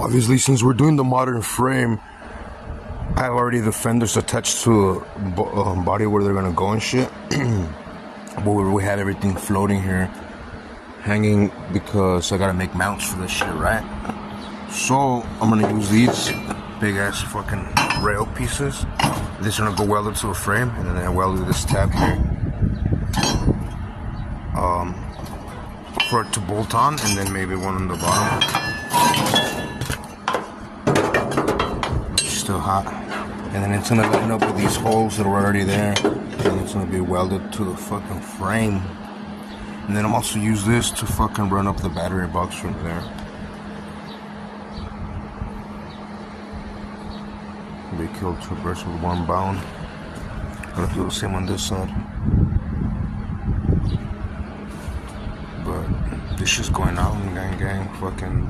Obviously, since we're doing the modern frame, I have already the fenders attached to a body where they're gonna go and shit. But we have everything floating here, hanging, because I gotta make mounts for this shit, right? So I'm gonna use these big ass fucking rail pieces. This is gonna go welded to a frame, and then I welded this tab here for it to bolt on, and then maybe one on the bottom. Still hot. And then it's gonna line up with these holes that were already there, and it's gonna be welded to the fucking frame. And then I'm also use this to fucking run up the battery box from there. They killed two birds with one bone. Gonna do the same on this side. But this shit's going out, gang, fucking.